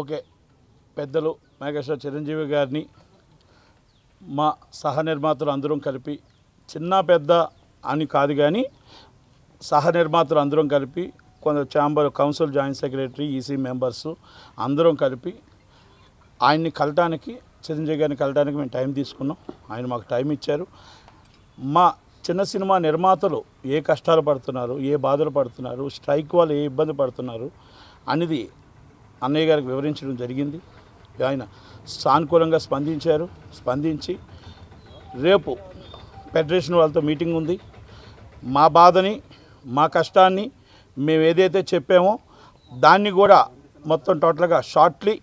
Okay పెద్దలు మేఘేశ్వర చిరంజీవి గారిని మా సహ నిర్మాతలు అందరం కలిపి చిన్న పెద్ద అని కాదు కానీ సహ నిర్మాతలు అందరం కలిపి కొంత chamber council joint secretary EC members అందరం కలిపి ఆయన్ని కలటానికి చిరంజీవి గారిని కలటానికి మేము టైం తీసుకున్నాం. ఆయన మాకు టైం ఇచ్చారు. మా చిన్న సినిమా నిర్మాతలు ఏ కష్టాలు పడుతున్నారు, ఏ బాధలు పడుతున్నారు, స్ట్రైక్ వాళ్ళు ఏ ఇబ్బంది పడుతున్నారు అనేది అన్నయ్య గారికి వివరించడం జరిగింది. ఆయన సానుకూలంగా స్పందించి రేపు ఫెడరేషన్ వాళ్ళతో మీటింగ్ ఉంది. మా బాధని మా కష్టాన్ని మేము ఏదైతే చెప్పామో దాన్ని కూడా మొత్తం టోటల్గా షార్ట్లీ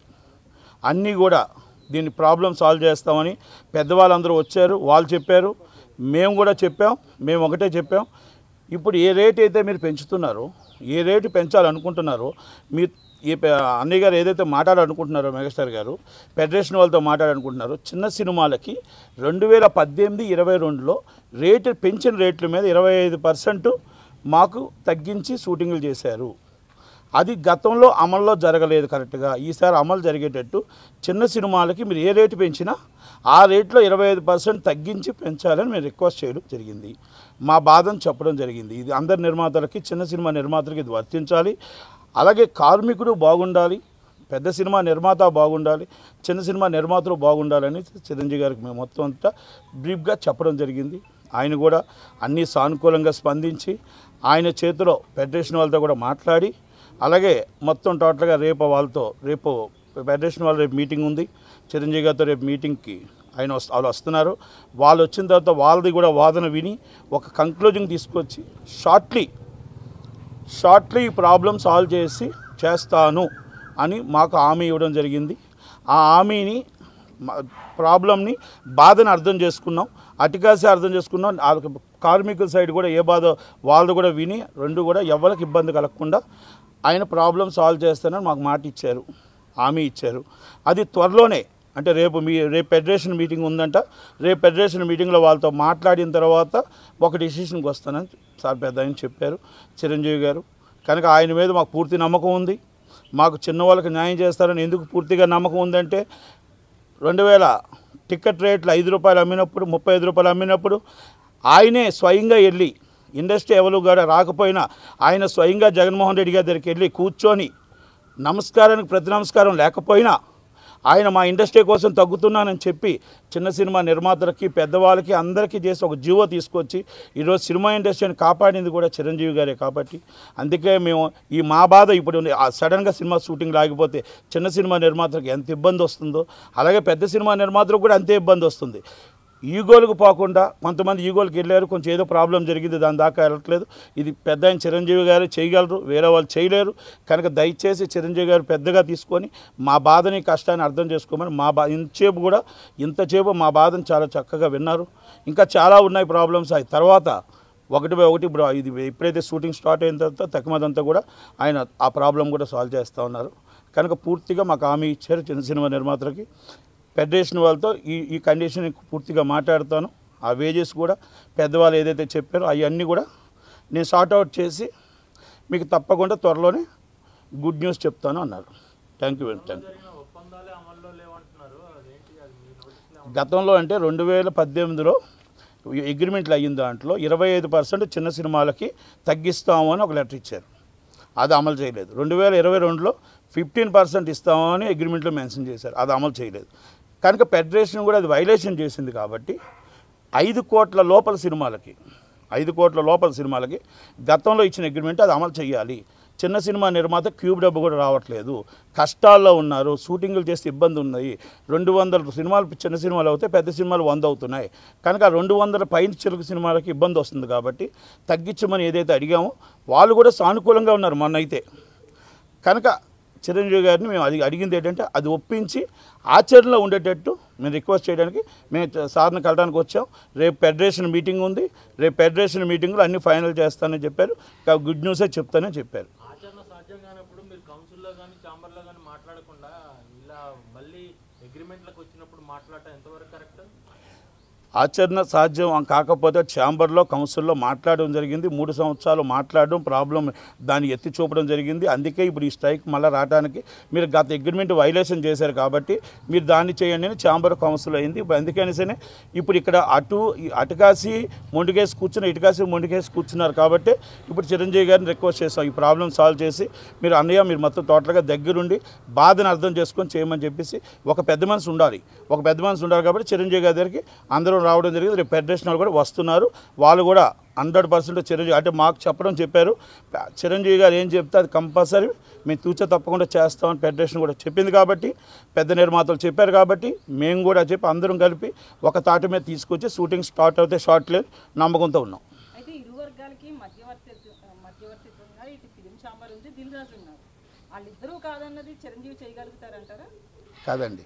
అన్నీ కూడా దీన్ని ప్రాబ్లం సాల్వ్ చేస్తామని పెద్దవాళ్ళందరూ వచ్చారు, వాళ్ళు చెప్పారు, మేము కూడా చెప్పాం. మేము ఒకటే చెప్పాం, ఇప్పుడు ఏ రేట్ అయితే మీరు పెంచుతున్నారో, ఏ రేటు పెంచాలనుకుంటున్నారో మీరు అన్నయ్య గారు ఏదైతే మాట్లాడాలనుకుంటున్నారో మెగాస్టార్ గారు ఫెడరేషన్ వాళ్ళతో మాట్లాడాలనుకుంటున్నారో చిన్న సినిమాలకి 2018-22లో రేటు పెంచిన రేట్ల మీద 25% మాకు తగ్గించి షూటింగ్లు చేశారు. అది గతంలో అమల్లో జరగలేదు కరెక్ట్గా. ఈసారి అమలు జరిగేటట్టు చిన్న సినిమాలకి మీరు ఏ రేటు పెంచినా ఆ రేట్లో 25% తగ్గించి పెంచాలని మేము రిక్వెస్ట్ చేయడం జరిగింది. మా బాధను చెప్పడం జరిగింది. ఇది అందరి నిర్మాతలకి, చిన్న సినిమా నిర్మాతలకి ఇది వర్తించాలి. అలాగే కార్మికుడు బాగుండాలి, పెద్ద సినిమా నిర్మాత బాగుండాలి, చిన్న సినిమా నిర్మాతలు బాగుండాలని చిరంజీవి గారికి మేము మొత్తం అంతా బ్రీఫ్గా చెప్పడం జరిగింది. ఆయన కూడా అన్నీ సానుకూలంగా స్పందించి ఆయన చేతిలో ఫెడరేషన్ వాళ్ళతో కూడా మాట్లాడి, అలాగే మొత్తం టోటల్గా రేపు ఫెడరేషన్ వాళ్ళు రేపు మీటింగ్ ఉంది. చిరంజీవి గారితో రేపు మీటింగ్కి వాళ్ళు వస్తున్నారు. వాళ్ళు వచ్చిన తర్వాత వాళ్ళది కూడా వాదన విని ఒక కంక్లూజన్ తీసుకొచ్చి షార్ట్లీ ఈ ప్రాబ్లం సాల్వ్ చేస్తాను అని మాకు హామీ ఇవ్వడం జరిగింది. ఆ హామీని ప్రాబ్లంని బాధని అర్థం చేసుకున్నాం, అటికాసి అర్థం చేసుకున్నాం. కార్మికుల సైడ్ కూడా ఏ బాధ వాళ్ళది కూడా విని రెండు కూడా ఎవరికి ఇబ్బంది కలగకుండా ఆయన ప్రాబ్లం సాల్వ్ చేస్తానని మాకు మాట ఇచ్చారు, హామీ ఇచ్చారు. అది త్వరలోనే అంటే రేపు ఫెడరేషన్ మీటింగ్ ఉందంట. రేపు ఫెడరేషన్ మీటింగ్లో వాళ్ళతో మాట్లాడిన తర్వాత ఒక డిసిషన్కి వస్తానని సార్ పెద్ద ఆయన చెప్పారు చిరంజీవి గారు. కనుక ఆయన మీద మాకు పూర్తి నమ్మకం ఉంది. మాకు చిన్న వాళ్ళకి న్యాయం చేస్తారని ఎందుకు పూర్తిగా నమ్మకం ఉందంటే 2000 టికెట్ రేట్లు ₹5 అమ్మినప్పుడు, ₹35 అమ్మినప్పుడు ఆయనే స్వయంగా వెళ్ళి ఇండస్ట్రీ ఎవరు కూడా రాకపోయినా ఆయన స్వయంగా జగన్మోహన్ రెడ్డి గారి దగ్గరికి వెళ్ళి కూర్చొని నమస్కారానికి ప్రతి నమస్కారం లేకపోయినా ఆయన మా ఇండస్ట్రీ కోసం తగ్గుతున్నానని చెప్పి చిన్న సినిమా నిర్మాతలకి, పెద్దవాళ్ళకి అందరికీ చేసి ఒక జీవో తీసుకొచ్చి ఈరోజు సినిమా ఇండస్ట్రీని కాపాడింది కూడా చిరంజీవి గారే. కాబట్టి అందుకే మేము మా బాధ ఇప్పుడు సడన్గా సినిమా షూటింగ్ ఆగిపోతే చిన్న సినిమా నిర్మాతలకు ఎంత ఇబ్బంది వస్తుందో అలాగే పెద్ద సినిమా నిర్మాతలకు కూడా అంతే ఇబ్బంది వస్తుంది. ఈగోలకు పోకుండా కొంతమంది ఈగోలకు వెళ్ళారు, కొంచెం ఏదో ప్రాబ్లం జరిగింది, దాని దాకా వెళ్ళట్లేదు. ఇది పెద్ద ఆయన చిరంజీవి గారు చేయగలరు, వేరే వాళ్ళు చేయలేరు. కనుక దయచేసి చిరంజీవి గారు పెద్దగా తీసుకొని మా బాధని, కష్టాన్ని అర్థం చేసుకోమని ఇంతసేపు మా బాధను చాలా చక్కగా విన్నారు. ఇంకా చాలా ఉన్నాయి ప్రాబ్లమ్స్. అవి తర్వాత ఒకటి ఇప్పుడు ఇది ఎప్పుడైతే షూటింగ్ స్టార్ట్ అయిన తర్వాత తక్కువదంతా కూడా ఆయన ఆ ప్రాబ్లం కూడా సాల్వ్ చేస్తూ ఉన్నారు. కనుక పూర్తిగా మాకు హామీ ఇచ్చారు చిన్న సినిమా నిర్మాతలకి. ఫెడరేషన్ వాళ్ళతో ఈ కండిషన్ పూర్తిగా మాట్లాడతాను. ఆ వేజెస్ కూడా పెద్దవాళ్ళు ఏదైతే చెప్పారో అవన్నీ కూడా నేను సార్ట్అవుట్ చేసి మీకు తప్పకుండా త్వరలోనే గుడ్ న్యూస్ చెప్తాను అన్నారు. Thank you. గతంలో అంటే 2018లో అగ్రిమెంట్లు అయిన దాంట్లో 25% చిన్న సినిమాలకి తగ్గిస్తాము అని ఒక లెటర్ ఇచ్చారు. అది అమలు చేయలేదు. 2022లో 15% ఇస్తామని అగ్రిమెంట్లో మెన్షన్ చేశారు. అది అమలు చేయలేదు. కనుక ఫెడరేషన్ కూడా అది వైలేషన్ చేసింది. కాబట్టి 5 కోట్ల లోపల సినిమాలకి గతంలో ఇచ్చిన అగ్రిమెంట్ అది అమలు చేయాలి. చిన్న సినిమా నిర్మాత క్యూబ్ డబ్బు కూడా రావట్లేదు, కష్టాల్లో ఉన్నారు, షూటింగులు చేస్తే ఇబ్బంది ఉన్నాయి. 200 సినిమాలు చిన్న సినిమాలు అవుతాయి, పెద్ద సినిమాలు 100 అవుతున్నాయి. కనుక 200 పైన చిలుకు సినిమాలకి ఇబ్బంది వస్తుంది. కాబట్టి తగ్గించమని ఏదైతే అడిగామో వాళ్ళు కూడా సానుకూలంగా ఉన్నారు మొన్నైతే. కనుక చిరంజీవి గారిని మేము అడిగింది ఏంటంటే అది ఒప్పించి ఆచరణలో ఉండేటట్టు మేము రిక్వెస్ట్ చేయడానికి మేము సార్ని కలడానికి వచ్చాం. రేపు ఫెడరేషన్ మీటింగ్ ఉంది. రేపు ఫెడరేషన్ మీటింగ్లో అన్ని ఫైనల్ చేస్తానని చెప్పారు. గుడ్ న్యూసే చెప్తానని చెప్పారు. ఆచరణ సాధ్యం కాకపోతే ఛాంబర్లో కౌన్సిల్లో మాట్లాడడం జరిగింది. 3 సంవత్సరాలు మాట్లాడడం ప్రాబ్లం దాన్ని ఎత్తి చూపడం జరిగింది. అందుకే ఇప్పుడు ఈ స్ట్రైక్ మళ్ళీ రావడానికి మీరు గత అగ్రిమెంట్ వైలేషన్ చేశారు కాబట్టి మీరు దాన్ని చేయండి అని ఛాంబర్ కౌన్సిల్ అయింది. ఇప్పుడు అందుకనిసే ఇప్పుడు ఇక్కడ అటుకాసి మొండికేసి ఇటుకాసి మొండికేసి కూర్చున్నారు కాబట్టి ఇప్పుడు చిరంజీవి గారిని రిక్వెస్ట్ చేస్తాం ఈ ప్రాబ్లం సాల్వ్ చేసి మీరు అన్నయ్య మీరు మొత్తం టోటల్గా దగ్గరుండి బాధను అర్థం చేసుకొని చేయమని చెప్పేసి ఒక పెద్ద మనిషి ఉండాలి కాబట్టి చిరంజీవి గారి దగ్గరికి అందరూ రావడం జరిగింది. రేపు ఫెడరేషన్ వాళ్ళు కూడా వస్తున్నారు. వాళ్ళు కూడా 100% చిరంజీవి అంటే మాకు చెప్పారు. చిరంజీవి గారు ఏం చెప్తే అది కంపల్సరీ మేము తూచ తప్పకుండా చేస్తామని ఫెడరేషన్ కూడా చెప్పింది కాబట్టి పెద్ద నిర్మాతలు చెప్పారు కాబట్టి మేము కూడా చెప్పి అందరం కలిపి ఒక తాటి మీద తీసుకొచ్చి షూటింగ్ స్టార్ట్ అవుతే షార్ట్ లేదు నమ్మకంతో ఉన్నాం. అయితే ఇరు వర్గాలకి మధ్యవర్తిత్వంగా ఇటు ఫిలిం ఛాంబర్ ఉంది, దిల్ రాజు ఉన్నారు. వాళ్ళిద్దరూ కాదన్నది చిరంజీవి చేయగలుగుతారంటారా? కాదండి,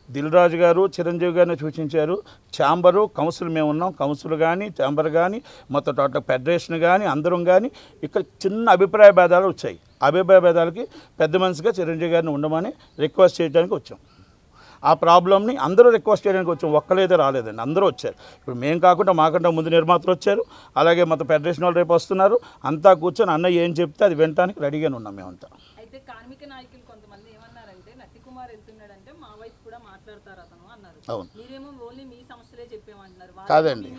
దిల్ రాజు గారు చిరంజీవి గారిని సూచించారు. ఛాంబరు కౌన్సిల్ మేము ఉన్నాం, కౌన్సిల్ కానీ ఛాంబర్ కానీ మొత్తం టోటల్ ఫెడరేషన్ కానీ అందరం కానీ ఇక్కడ చిన్న అభిప్రాయ భేదాలు వచ్చాయి. అభిప్రాయ భేదాలకి పెద్ద మనిషిగా చిరంజీవి గారిని ఉండమని రిక్వెస్ట్ చేయడానికి వచ్చాం. ఆ ప్రాబ్లమ్ని అందరూ రిక్వెస్ట్ చేయడానికి వచ్చాం. ఒక్కలేదే రాలేదండి, అందరూ వచ్చారు. ఇప్పుడు మేము కాకుండా మాకంటే ముందు నిర్మాతలు వచ్చారు, అలాగే మొత్తం ఫెడరేషన్ వాళ్ళు రేపు వస్తున్నారు. అంతా కూర్చొని అన్నయ్య ఏం చెప్తే అది వినడానికి రెడీగానే ఉన్నాం మేమంతా. అయితే కార్మిక నాయకులు కొంతమంది ఏమన్నారంటే నత్తి కుమార్ వెళ్తున్నాడంటే మా వైపు కూడా మాట్లాడతారు అతను అన్నారు. అవును, మీరేమో ఓన్లీ మీ సమస్యలే చెప్పేమంటున్నారు. కాదండి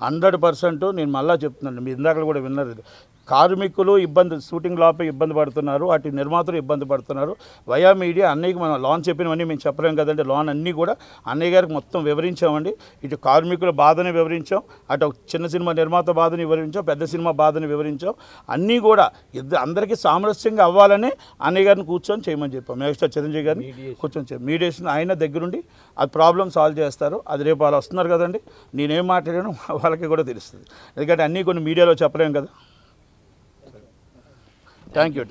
100% నేను మళ్ళీ చెప్తున్నాను, మీ ఇందాక కూడా విన్నారు. కార్మికులు షూటింగ్ లోపే ఇబ్బంది పడుతున్నారు, అటు నిర్మాతలు ఇబ్బంది పడుతున్నారు. వయా మీడియా అన్నయ్యకి మనం లోన్ చెప్పినవన్నీ మేము చెప్పలేం కదండి. లోన్ అన్నీ కూడా అన్నయ్య గారికి మొత్తం వివరించామండి. ఇటు కార్మికుల బాధని వివరించాం, అటు చిన్న సినిమా నిర్మాత బాధని వివరించాం, పెద్ద సినిమా బాధని వివరించాం. అన్నీ కూడా అందరికీ సామరస్యంగా అవ్వాలని అన్నయ్య గారిని కూర్చొని చేయమని చెప్పాం. నెక్స్ట్ చిరంజీవి గారిని కూర్చొని మీడియేషన్ ఆయన దగ్గరుండి అది ప్రాబ్లం సాల్వ్ చేస్తారు. అది రేపు వాళ్ళు వస్తున్నారు కదండి, నేనేం మాట్లాడాను వాళ్ళకి కూడా తెలుస్తుంది. ఎందుకంటే అన్నీ కొన్ని మీడియాలో చెప్పలేం కదా. Thank you.